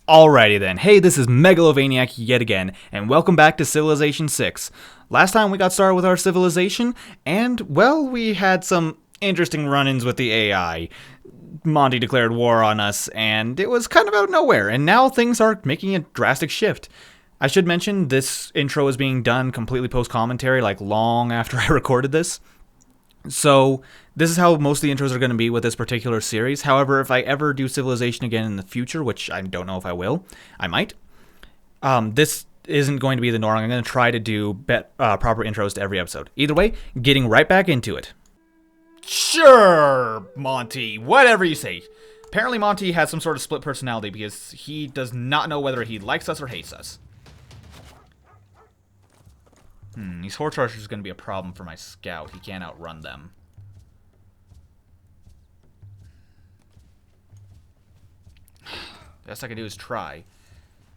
Alrighty then, hey, this is Megalovaniac yet again, and welcome back to Civilization 6. Last time we got started with our civilization, and, well, we had some interesting run-ins with the AI. Monty declared war on us, and it was kind of out of nowhere, and now things are making a drastic shift. I should mention, this intro is being done completely post-commentary, like long after I recorded this. So, this is how most of the intros are going to be with this particular series. However, if I ever do Civilization again in the future, which I don't know if I will, I might, this isn't going to be the norm. I'm going to try to do proper intros to every episode. Either way, getting right back into it. Sure, Monty, whatever you say. Apparently Monty has some sort of split personality because he does not know whether he likes us or hates us. These horse archers are going to be a problem for my scout. He can't outrun them. The best I can do is try.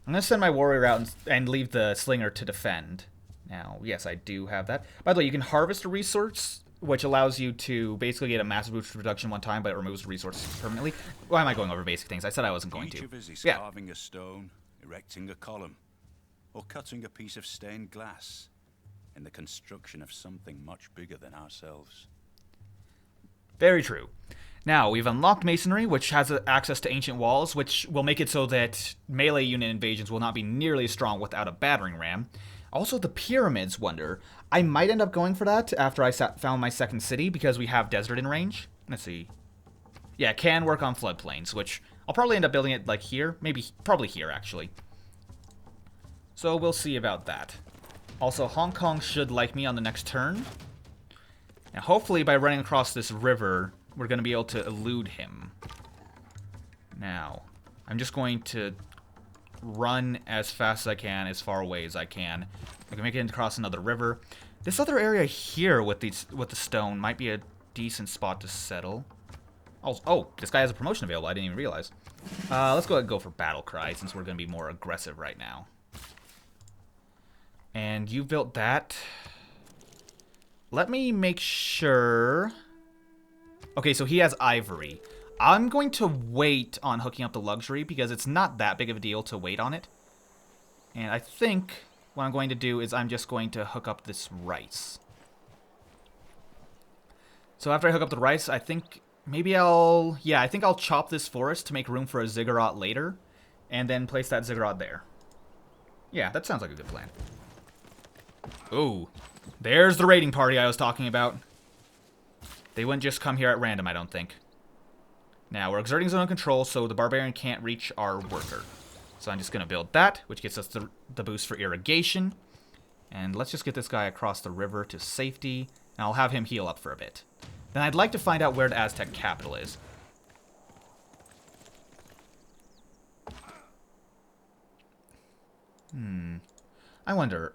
I'm going to send my warrior out and leave the slinger to defend. Now, yes, I do have that. By the way, you can harvest a resource, which allows you to basically get a massive boost to production one time, but it removes resources permanently. Why am I going over basic things? I said I wasn't going to. Each of us is carving a stone, erecting a column, or cutting a piece of stained glass in the construction of something much bigger than ourselves. Very true. Now, we've unlocked masonry, which has access to ancient walls, which will make it so that melee unit invasions will not be nearly as strong without a battering ram. Also, the pyramids wonder. I might end up going for that after I found my second city, because we have desert in range. Let's see. Yeah, can work on floodplains, which I'll probably end up building it like here. Probably here, actually. So we'll see about that. Also, Hong Kong should like me on the next turn. Now, hopefully, by running across this river, we're going to be able to elude him. Now, I'm just going to run as fast as I can, as far away as I can. I can make it across another river. This other area here with the stone might be a decent spot to settle. Oh, this guy has a promotion available. I didn't even realize. Let's go ahead and go for Battle Cry, since we're going to be more aggressive right now. And you built that. Let me make sure. Okay, so he has ivory. I'm going to wait on hooking up the luxury because it's not that big of a deal to wait on it. And I think what I'm going to do is I'm just going to hook up this rice. So after I hook up the rice, I think maybe I'll chop this forest to make room for a ziggurat later. And then place that ziggurat there. Yeah, that sounds like a good plan. Ooh, there's the raiding party I was talking about. They wouldn't just come here at random, I don't think. Now, we're exerting zone of control, so the barbarian can't reach our worker. So I'm just going to build that, which gets us the boost for irrigation. And let's just get this guy across the river to safety, and I'll have him heal up for a bit. Then I'd like to find out where the Aztec capital is. I wonder.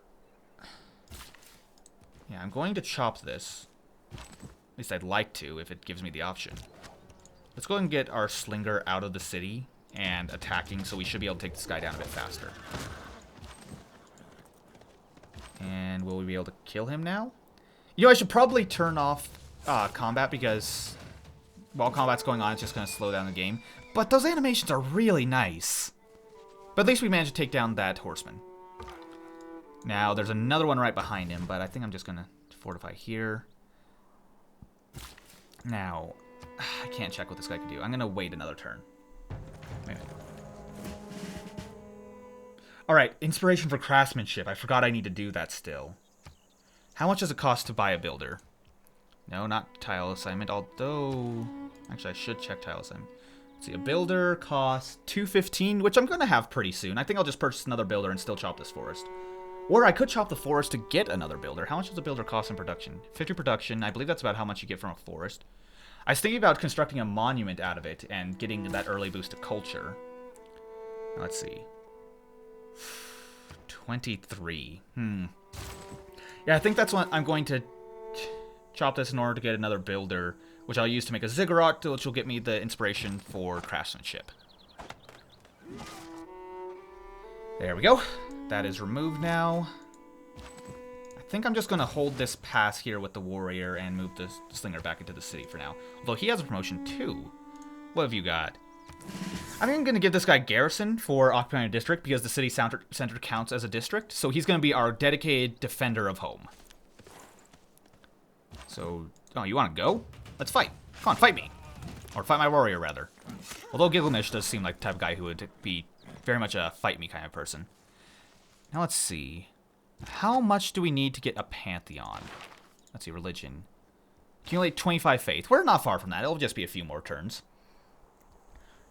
Yeah, I'm going to chop this. At least I'd like to, if it gives me the option. Let's go ahead and get our slinger out of the city and attacking, so we should be able to take this guy down a bit faster. And will we be able to kill him now? You know, I should probably turn off combat, because while combat's going on, it's just going to slow down the game. But those animations are really nice. But at least we managed to take down that horseman. Now, there's another one right behind him, but I think I'm just going to fortify here. Now, I can't check what this guy can do. I'm going to wait another turn. Wait. Alright, inspiration for craftsmanship. I forgot I need to do that still. How much does it cost to buy a builder? No, not tile assignment, although... Actually, I should check tile assignment. Let's see, a builder costs $215, which I'm going to have pretty soon. I think I'll just purchase another builder and still chop this forest. Or I could chop the forest to get another builder. How much does a builder cost in production? 50 production. I believe that's about how much you get from a forest. I was thinking about constructing a monument out of it and getting that early boost to culture. Let's see. 23. Yeah, I think that's what I'm going to chop this in order to get another builder, which I'll use to make a ziggurat, which will get me the inspiration for craftsmanship. There we go. That is removed now. I think I'm just going to hold this pass here with the warrior and move the slinger back into the city for now. Although he has a promotion too. What have you got? I think I'm going to give this guy garrison for occupying a district because the city center counts as a district. So he's going to be our dedicated defender of home. So, oh, you want to go? Let's fight. Come on, fight me. Or fight my warrior, rather. Although Gilgamesh does seem like the type of guy who would be very much a fight me kind of person. Now let's see. How much do we need to get a pantheon? Let's see, religion. Accumulate 25 faith. We're not far from that. It'll just be a few more turns.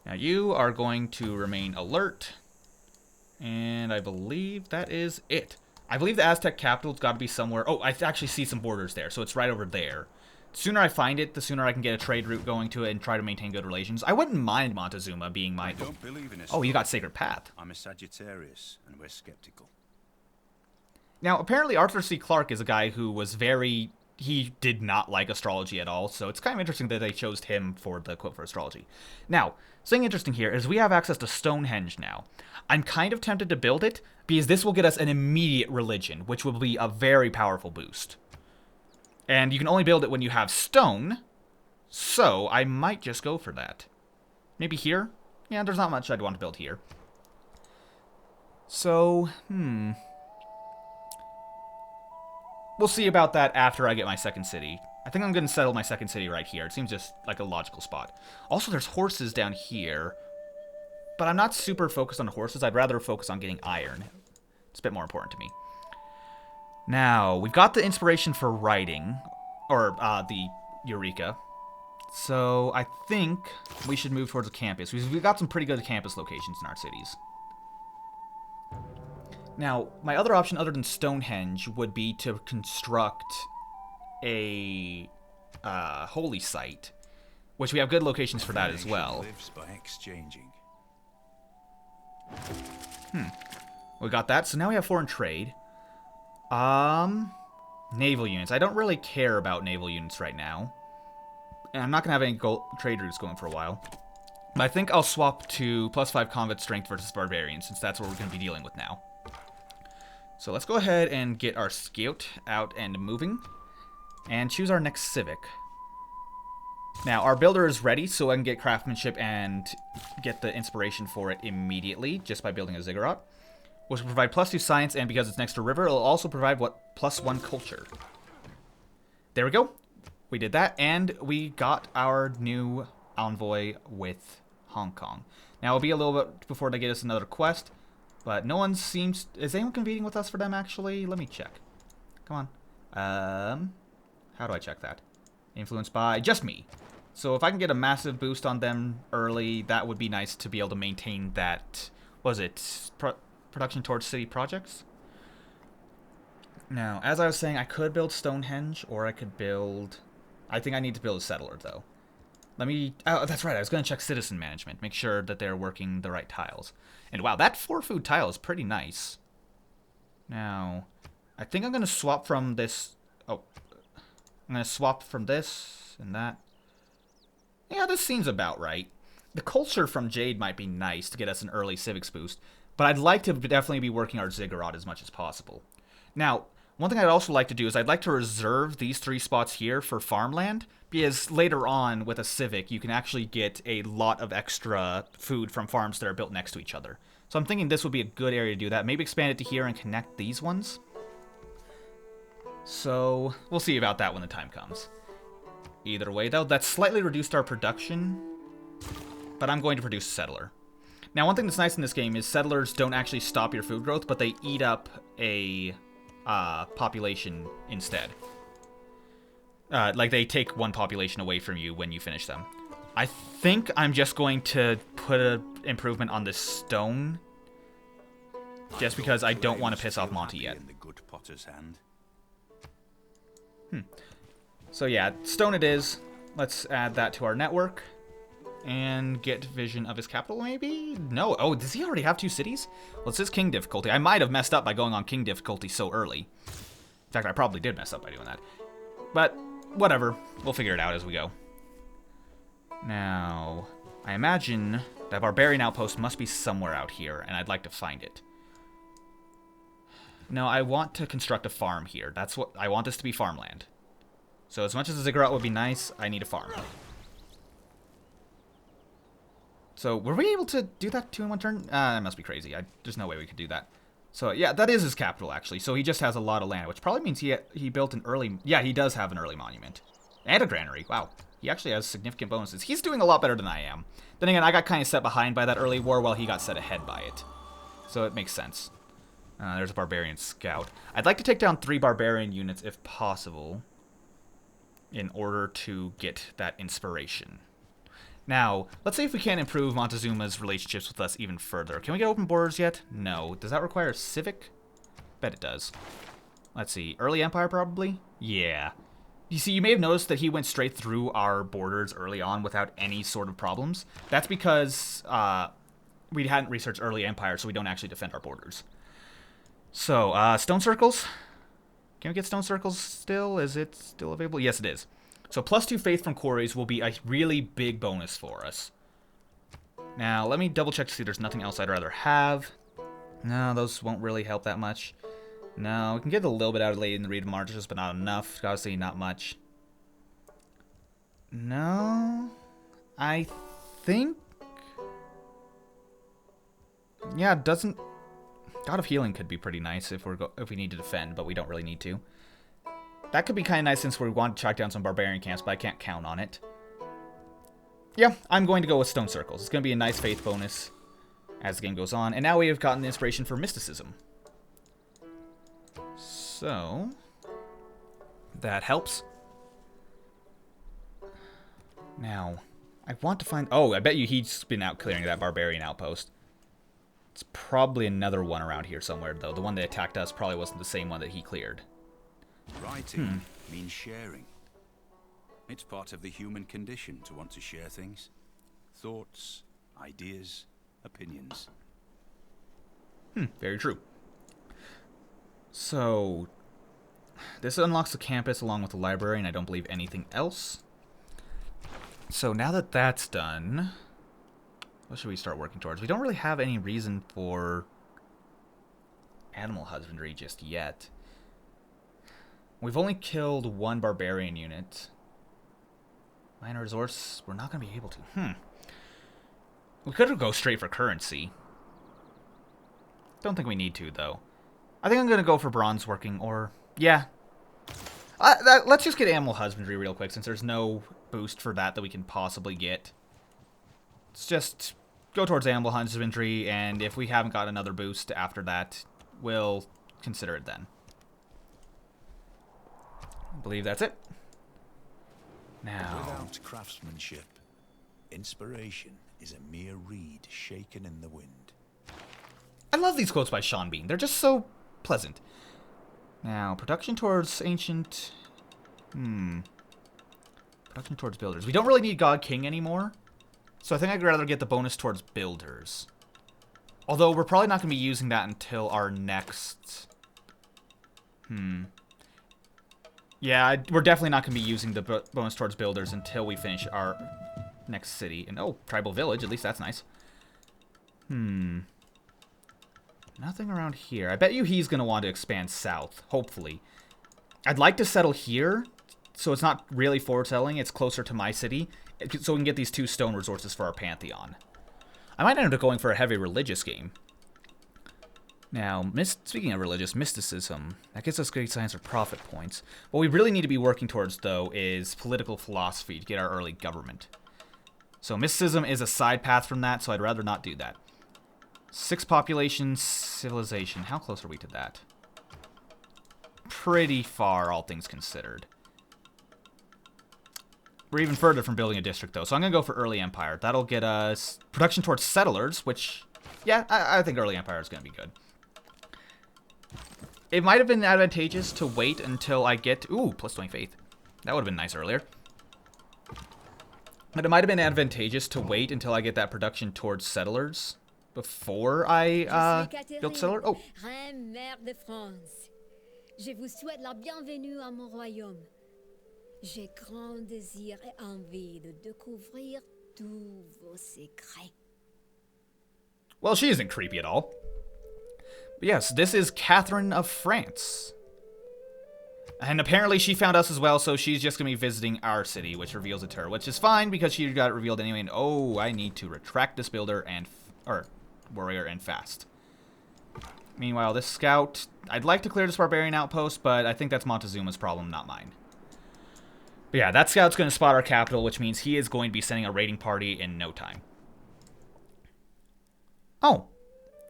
Now you are going to remain alert. And I believe that is it. I believe the Aztec capital's got to be somewhere. Oh, I actually see some borders there, so it's right over there. The sooner I find it, the sooner I can get a trade route going to it and try to maintain good relations. I wouldn't mind Montezuma being my... I don't believe in Oh, you got Sacred Path. I'm a Sagittarius, and we're skeptical. Now, apparently Arthur C. Clarke is a guy who was very... He did not like astrology at all, so it's kind of interesting that they chose him for the quote for astrology. Now, something interesting here is we have access to Stonehenge now. I'm kind of tempted to build it, because this will get us an immediate religion, which will be a very powerful boost. And you can only build it when you have stone, so I might just go for that. Maybe here? Yeah, there's not much I'd want to build here. So, we'll see about that after I get my second city. I think I'm going to settle my second city right here. It seems just like a logical spot. Also, there's horses down here. But I'm not super focused on horses. I'd rather focus on getting iron. It's a bit more important to me. Now, we've got the inspiration for writing. Or, the Eureka. So, I think we should move towards a campus. We've got some pretty good campus locations in our cities. Now, my other option other than Stonehenge would be to construct a holy site, which we have good locations for that as well. Lives by exchanging. We got that, so now we have foreign trade. Naval units. I don't really care about naval units right now. And I'm not going to have any trade routes going for a while. But I think I'll swap to +5 combat strength versus barbarians, since that's what we're going to be dealing with now. So let's go ahead and get our scout out and moving. And choose our next civic. Now, our builder is ready, so I can get craftsmanship and get the inspiration for it immediately, just by building a ziggurat. Which will provide +2 science, and because it's next to a river, it'll also provide, +1 culture. There we go. We did that, and we got our new envoy with Hong Kong. Now, it'll be a little bit before they get us another quest, but no one seems... Is anyone competing with us for them, actually? Let me check. Come on. How do I check that? Influenced by just me. So if I can get a massive boost on them early, that would be nice to be able to maintain that... Was it... production towards city projects? Now, as I was saying, I could build Stonehenge, or I could build... I think I need to build a settler, though. Let me... Oh, that's right, I was going to check citizen management, make sure that they're working the right tiles. And wow, that 4-food tile is pretty nice. Now, I think I'm going to swap from this... Oh, I'm going to swap from this and that. Yeah, this seems about right. The culture from Jade might be nice to get us an early civics boost, but I'd like to definitely be working our ziggurat as much as possible. Now, one thing I'd also like to do is I'd like to reserve these 3 spots here for farmland, because later on with a civic, you can actually get a lot of extra food from farms that are built next to each other. So I'm thinking this would be a good area to do that. Maybe expand it to here and connect these ones. So we'll see about that when the time comes. Either way, though, that's slightly reduced our production, but I'm going to produce a settler. Now, one thing that's nice in this game is settlers don't actually stop your food growth, but they eat up a population instead. Like, they take one population away from you when you finish them. I think I'm just going to put an improvement on this stone, just because I don't want to piss off Monty yet. In the good potter's hand. So yeah, stone it is. Let's add that to our network. And get vision of his capital, maybe? No. Oh, does he already have 2 cities? Well, it says king difficulty. I might have messed up by going on king difficulty so early. In fact, I probably did mess up by doing that. But, whatever. We'll figure it out as we go. Now, I imagine that barbarian outpost must be somewhere out here, and I'd like to find it. No, I want to construct a farm here. That's what I want this to be farmland. So as much as a ziggurat would be nice, I need a farm. So, were we able to do that 2 in 1 turn? That must be crazy. There's no way we could do that. So, yeah, that is his capital, actually. So, he just has a lot of land, which probably means he built an early... Yeah, he does have an early monument. And a granary. Wow. He actually has significant bonuses. He's doing a lot better than I am. Then again, I got kind of set behind by that early war while he got set ahead by it. So, it makes sense. There's a barbarian scout. I'd like to take down 3 barbarian units if possible in order to get that inspiration. Now, let's see if we can improve Montezuma's relationships with us even further. Can we get open borders yet? No. Does that require civic? Bet it does. Let's see. Early Empire, probably? Yeah. You see, you may have noticed that he went straight through our borders early on without any sort of problems. That's because we hadn't researched Early Empire, so we don't actually defend our borders. So, stone circles? Can we get stone circles still? Is it still available? Yes, it is. So +2 faith from quarries will be a really big bonus for us. Now, let me double check to see if there's nothing else I'd rather have. No, those won't really help that much. No, we can get a little bit out of late in the read marches, but not enough. Obviously, not much. No, I think... Yeah, it doesn't... God of Healing could be pretty nice if we need to defend, but we don't really need to. That could be kind of nice since we want to track down some barbarian camps, but I can't count on it. Yeah, I'm going to go with Stone Circles. It's going to be a nice faith bonus as the game goes on. And now we have gotten the inspiration for mysticism. So, that helps. Now, I want to find... Oh, I bet you he's been out clearing that barbarian outpost. It's probably another one around here somewhere, though. The one that attacked us probably wasn't the same one that he cleared. Writing means sharing. It's part of the human condition to want to share things. Thoughts, ideas, opinions. Very true. So, this unlocks the campus along with the library, and I don't believe anything else. So now that that's done, what should we start working towards? We don't really have any reason for animal husbandry just yet. We've only killed 1 barbarian unit. Minor resource, we're not going to be able to. We could go straight for currency. Don't think we need to, though. I think I'm going to go for bronze working, or... Yeah. Let's just get animal husbandry real quick, since there's no boost for that we can possibly get. Let's just go towards animal husbandry, and if we haven't got another boost after that, we'll consider it then. I believe that's it. Now... Without craftsmanship, inspiration is a mere reed shaken in the wind. I love these quotes by Sean Bean. They're just so pleasant. Now, production towards ancient... Production towards builders. We don't really need God King anymore. So I think I'd rather get the bonus towards builders. Although we're probably not going to be using that until our next... Yeah, we're definitely not going to be using the bonus towards builders until we finish our next city. And oh, tribal village. At least that's nice. Nothing around here. I bet you he's going to want to expand south, hopefully. I'd like to settle here, so it's not really forward-settling. It's closer to my city, so we can get these 2 stone resources for our Pantheon. I might end up going for a heavy religious game. Now, speaking of religious, mysticism. That gives us great science or profit points. What we really need to be working towards, though, is political philosophy to get our early government. So mysticism is a side path from that, so I'd rather not do that. 6 population, civilization. How close are we to that? Pretty far, all things considered. We're even further from building a district, though, so I'm going to go for Early Empire. That'll get us production towards settlers, which, yeah, I think Early Empire is going to be good. It might have been advantageous to wait until I get... Ooh, plus 20 faith. That would have been nice earlier. But it might have been advantageous to wait until I get that production towards settlers before I built settler. Oh. Reine mère de France. Je vous souhaite la bienvenue à mon royaume. J'ai grand désir et envie de découvrir tous vos secrets. Well, she isn't creepy at all. But yes, this is Catherine of France. And apparently she found us as well, so she's just going to be visiting our city, which reveals it to her, which is fine because she got it revealed anyway. And oh, I need to retract this builder and, or warrior and fast. Meanwhile, this scout, I'd like to clear this barbarian outpost, but I think that's Montezuma's problem, not mine. But yeah, that scout's going to spot our capital, which means he is going to be sending a raiding party in no time. Oh,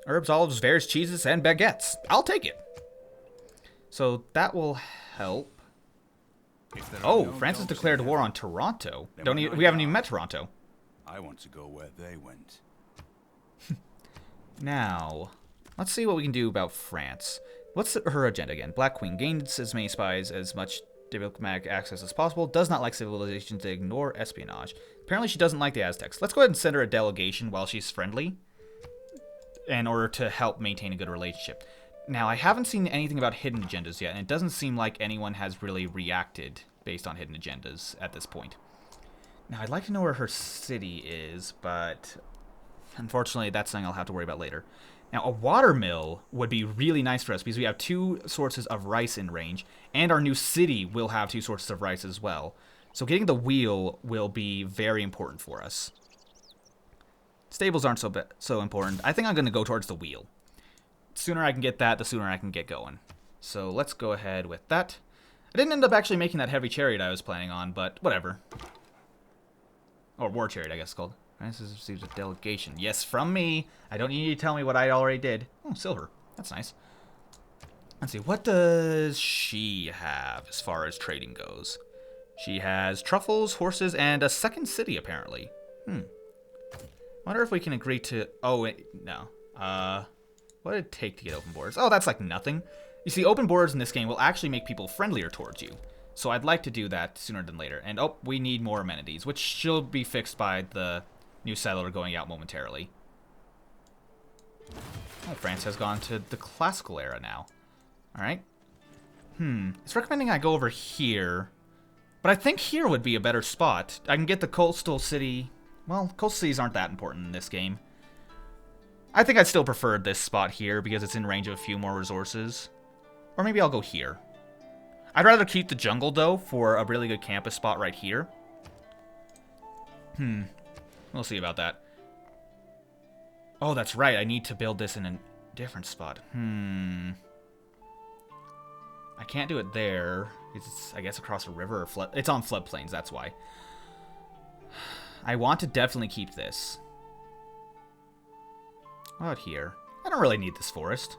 herbs, olives, pears, cheeses, and baguettes. I'll take it. So that will help. Oh, France has declared war on Toronto. We haven't even met Toronto. I want to go where they went. Now, let's see what we can do about France. What's her agenda again? Black Queen gains as many spies, as much diplomatic access as possible. Does not like civilizations to ignore espionage. Apparently she doesn't like the Aztecs. Let's go ahead and send her a delegation while she's friendly, in order to help maintain a good relationship. Now, I haven't seen anything about hidden agendas yet, and it doesn't seem like anyone has really reacted based on hidden agendas at this point. Now, I'd like to know where her city is, but unfortunately, that's something I'll have to worry about later. Now, a watermill would be really nice for us because we have 2 sources of rice in range, and our new city will have 2 sources of rice as well. So getting the wheel will be very important for us. Stables aren't so important. I think I'm going to go towards the wheel. The sooner I can get that, the sooner I can get going. So let's go ahead with that. I didn't end up actually making that heavy chariot I was planning on, but whatever. Or war chariot, I guess it's called. Francis receives a delegation. Yes, from me. I don't need you to tell me what I already did. Oh, silver. That's nice. Let's see. What does she have as far as trading goes? She has truffles, horses, and a second city, apparently. Wonder if we can agree to... Oh, wait. No. What did it take to get open borders? Oh, that's like nothing. You see, open borders in this game will actually make people friendlier towards you. So I'd like to do that sooner than later. And, oh, we need more amenities, which should be fixed by the new settler going out momentarily. Oh, France has gone to the classical era now. Alright. It's recommending I go over here. But I think here would be a better spot. I can get the coastal city... Well, coastal cities aren't that important in this game. I think I'd still prefer this spot here because it's in range of a few more resources. Or maybe I'll go here. I'd rather keep the jungle, though, for a really good campus spot right here. We'll see about that. Oh, that's right. I need to build this in a different spot. I can't do it there. It's, I guess, across a river or flood. It's on floodplains, that's why. I want to definitely keep this. What about here? I don't really need this forest.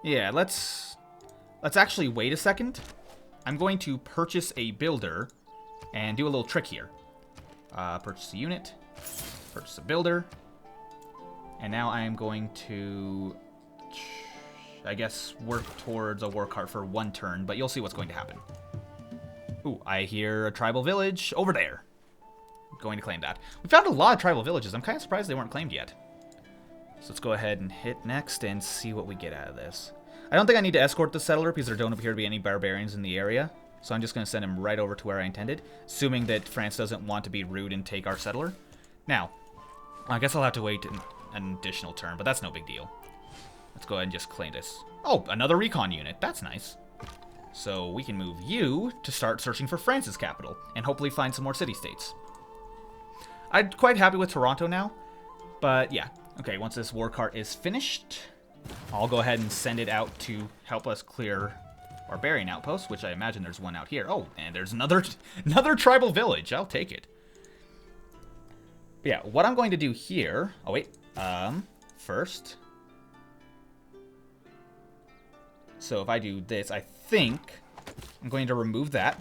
Yeah, let's actually wait a second. I'm going to purchase a builder and do a little trick here. Purchase a unit, purchase a builder, and now I am going to, I guess, work towards a war cart for 1 turn, but you'll see what's going to happen. Ooh, I hear a tribal village over there. I'm going to claim that. We found a lot of tribal villages. I'm kind of surprised they weren't claimed yet. So let's go ahead and hit next and see what we get out of this. I don't think I need to escort the settler because there don't appear to be any barbarians in the area. So I'm just going to send him right over to where I intended, assuming that France doesn't want to be rude and take our settler. Now, I guess I'll have to wait an additional turn, but that's no big deal. Let's go ahead and just claim this. Oh, another recon unit. That's nice. So we can move you to start searching for France's capital and hopefully find some more city-states. I'm quite happy with Toronto now, but yeah. Okay, once this war cart is finished, I'll go ahead and send it out to help us clear barbarian outposts, which I imagine there's one out here. Oh, and there's another tribal village. I'll take it. But yeah, what I'm going to do here... Oh, wait. First... So if I do this, I think I'm going to remove that.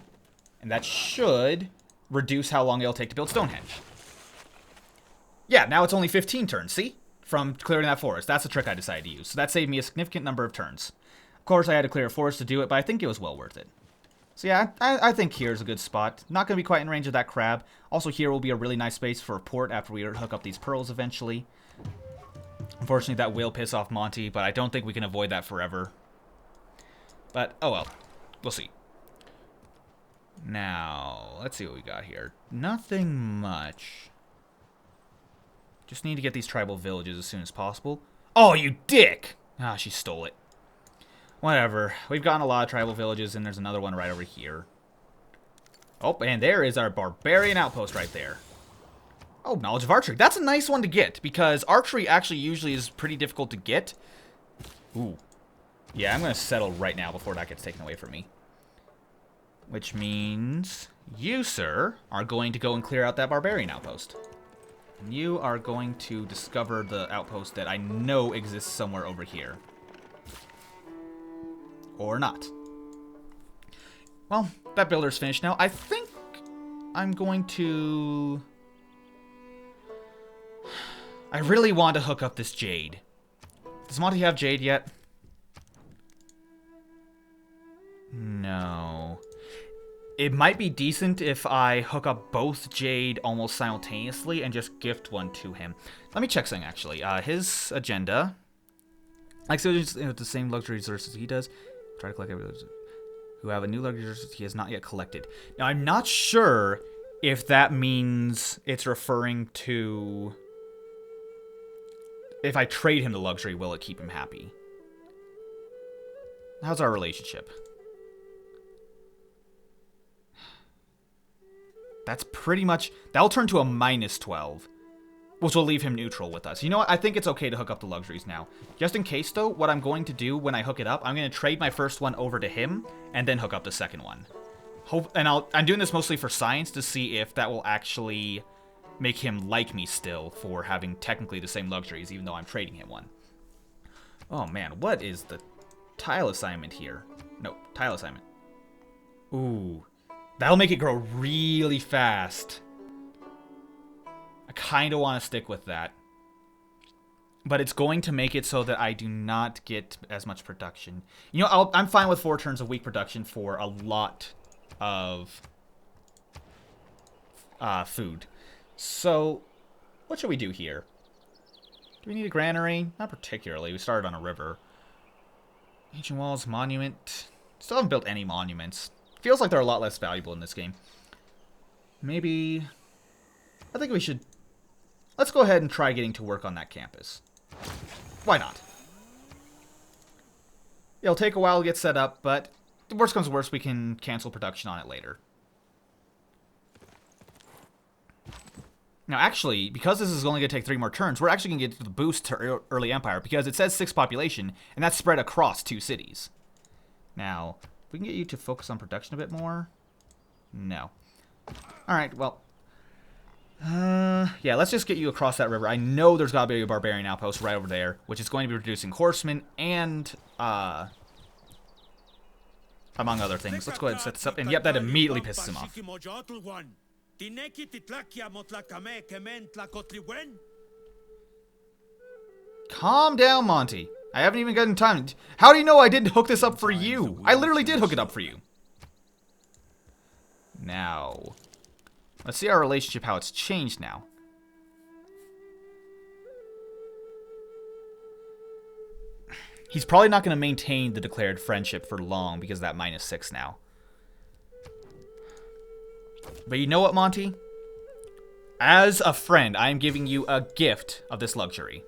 And that should reduce how long it'll take to build Stonehenge. Yeah, now it's only 15 turns, see? From clearing that forest. That's the trick I decided to use. So that saved me a significant number of turns. Of course, I had to clear a forest to do it, but I think it was well worth it. So yeah, I think here's a good spot. Not going to be quite in range of that crab. Also, here will be a really nice space for a port after we hook up these pearls eventually. Unfortunately, that will piss off Monty, but I don't think we can avoid that forever. But, oh well. We'll see. Now, let's see what we got here. Nothing much. Just need to get these tribal villages as soon as possible. Oh, you dick! Ah, she stole it. Whatever. We've gotten a lot of tribal villages, and there's another one right over here. Oh, and there is our barbarian outpost right there. Oh, knowledge of archery. That's a nice one to get, because archery actually usually is pretty difficult to get. Ooh. Yeah, I'm going to settle right now before that gets taken away from me. Which means you, sir, are going to go and clear out that barbarian outpost. And you are going to discover the outpost that I know exists somewhere over here. Or not. Well, that builder's finished now. I think I'm going to... I really want to hook up this jade. Does Monty have jade yet? No. It might be decent if I hook up both jade almost simultaneously and just gift one to him. Let me check something, actually. His agenda. Like, so with the same luxury resources he does. Try to collect everything. Who have a new luxury resource he has not yet collected. Now, I'm not sure if that means it's referring to... If I trade him the luxury, will it keep him happy? How's our relationship? That's pretty much... That'll turn to a -12. Which will leave him neutral with us. You know what? I think it's okay to hook up the luxuries now. Just in case, though, what I'm going to do when I hook it up, I'm going to trade my first one over to him, and then hook up the second one. I'm doing this mostly for science to see if that will actually make him like me still for having technically the same luxuries, even though I'm trading him one. Oh, man. What is the tile assignment here? No, tile assignment. Ooh. That'll make it grow really fast. I kind of want to stick with that. But it's going to make it so that I do not get as much production. You know, I'm fine with 4 turns of weak production for a lot of food. So, what should we do here? Do we need a granary? Not particularly. We started on a river. Ancient walls, monument. Still haven't built any monuments. Feels like they're a lot less valuable in this game. Maybe... I think we should... Let's go ahead and try getting to work on that campus. Why not? It'll take a while to get set up, but the worst comes to worst, we can cancel production on it later. Now, actually, because this is only going to take 3 more turns, we're actually going to get the boost to Early Empire, because it says 6 population, and that's spread across 2 cities. Now, we can get you to focus on production a bit more. No. Alright, well... yeah, let's just get you across that river. I know there's got to be a barbarian outpost right over there, which is going to be reducing horsemen and, among other things. Let's go ahead and set this up. And yep, that immediately pisses him off. Calm down, Monty. I haven't even gotten time. How do you know I didn't hook this up for you? I literally did hook it up for you. Now... let's see our relationship, how it's changed now. He's probably not going to maintain the declared friendship for long because of that -6 now. But you know what, Monty? As a friend, I am giving you a gift of this luxury.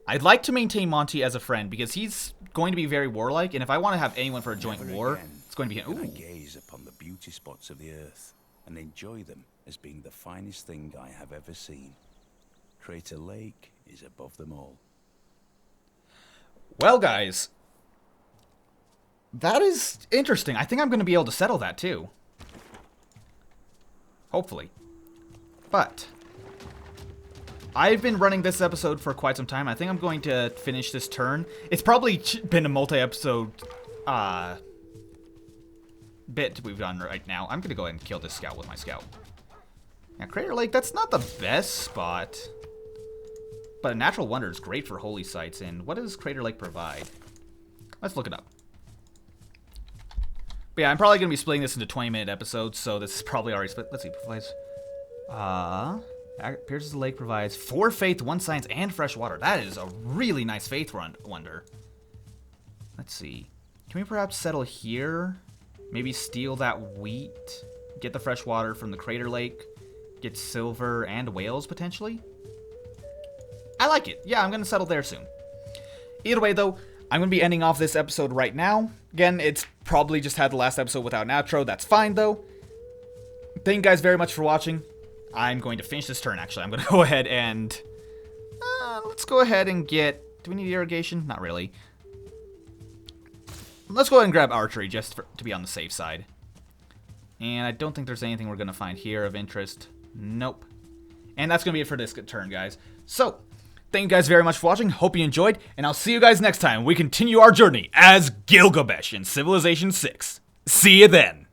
I'd like to maintain Monty as a friend because he's going to be very warlike, and if I want to have anyone for a joint war, it's going to be him. Ooh. I gaze upon the beauty spots of the earth and enjoy them as being the finest thing I have ever seen. Crater Lake is above them all. Well, guys, that is interesting. I think I'm going to be able to settle that, too. Hopefully. But I've been running this episode for quite some time. I think I'm going to finish this turn. It's probably been a multi-episode bit we've done right now. I'm going to go ahead and kill this scout with my scout. Now, Crater Lake, that's not the best spot. But a natural wonder is great for holy sites. And what does Crater Lake provide? Let's look it up. But yeah, I'm probably going to be splitting this into 20-minute episodes, so this is probably already split. Let's see. Provides... Pierces the Lake provides 4 faith, 1 science, and fresh water. That is a really nice faith wonder. Let's see. Can we perhaps settle here? Maybe steal that wheat? Get the fresh water from the Crater Lake? Get silver and whales, potentially? I like it. Yeah, I'm going to settle there soon. Either way, though, I'm going to be ending off this episode right now. Again, it's probably just had the last episode without an outro. That's fine, though. Thank you guys very much for watching. I'm going to finish this turn, actually. I'm going to go ahead and... let's go ahead and get... Do we need irrigation? Not really. Let's go ahead and grab archery, just to be on the safe side. And I don't think there's anything we're going to find here of interest. Nope. And that's going to be it for this turn, guys. So, thank you guys very much for watching. Hope you enjoyed. And I'll see you guys next time. We continue our journey as Gilgamesh in Civilization 6. See you then.